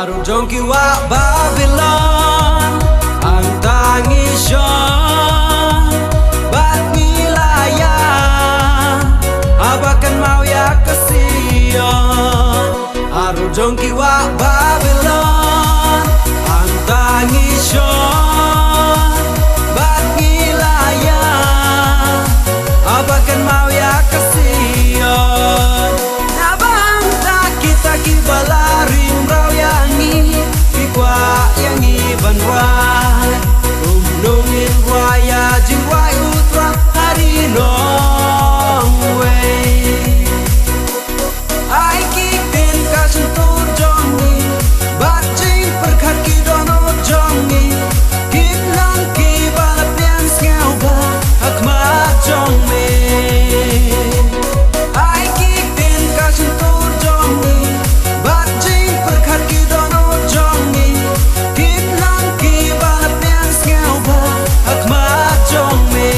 Harud Jong kiwa Babylon ang tangisyon bat nilaya abakan mau ya kasiyon. Harud Jong kiwa Babylon ang tangisyon bat nilaya abakan mau ya kasiyon. Nabang kita kibalarin raw yangi bikwa yangi banwai umnungin waya jingwai utra hari nong way ai kitin kasentur jongi bacing perkat kidono jongi kitlang kibalat pian skau ba akmat jong me ai kitin kasentur jongi bacing perkat kidono jongi kitlang kibalat pian skau ba akmat jong me.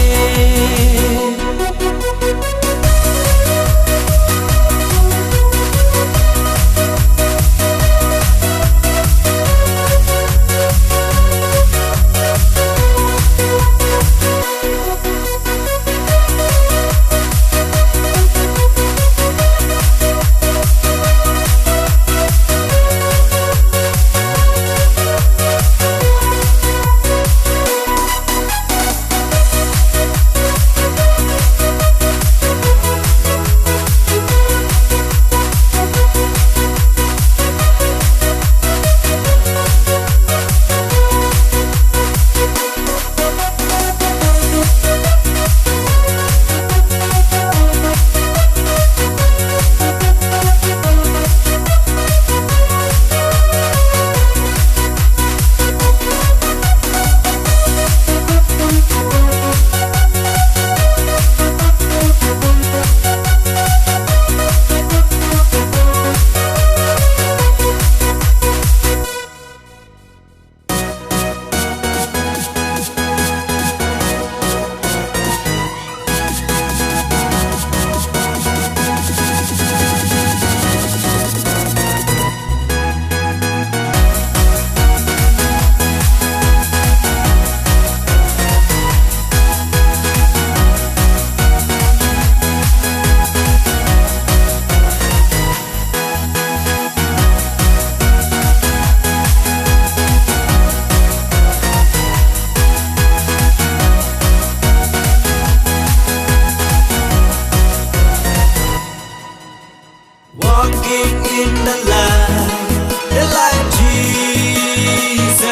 Walking in the light Jesus.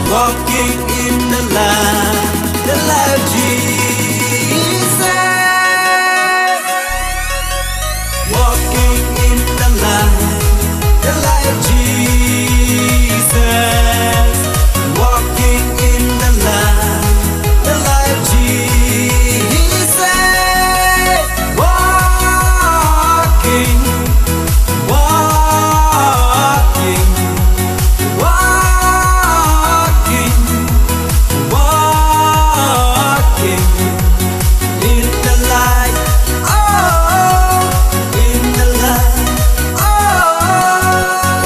Walking in the light Jesus. Walking in the light Jesus. Walking in the light Jesus. Walking, walking, walking, walking in the light. Oh, in the light. Oh,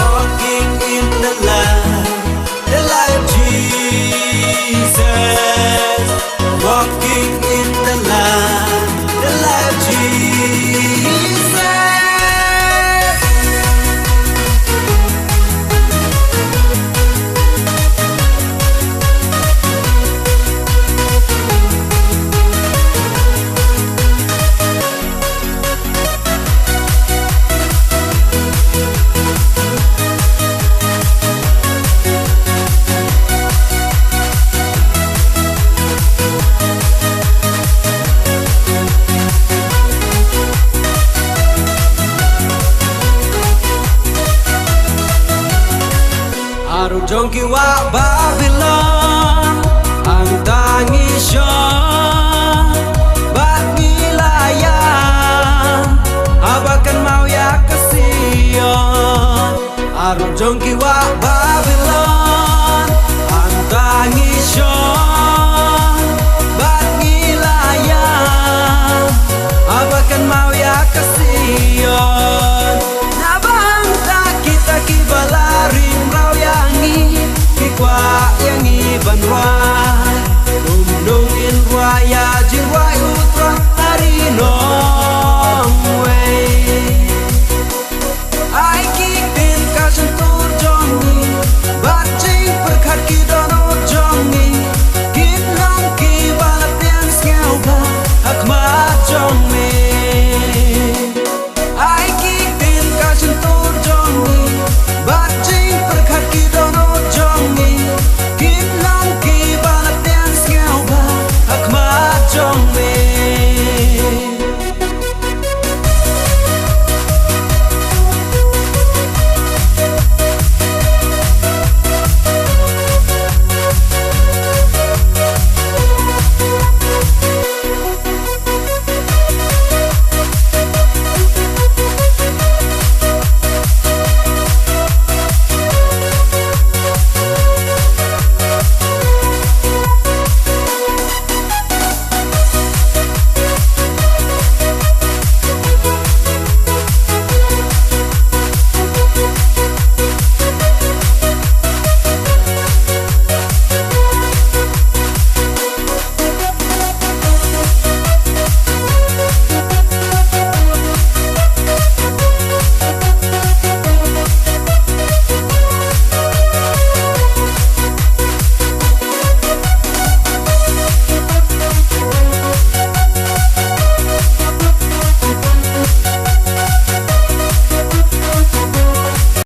walking in the light Jesus. Walking in the light Jesus. Harud Jong kiwa Babylon ang tangisyon bat nilayan abakan mau ya kasiyon. Harud Jong kiwa Babylon ang tangisyon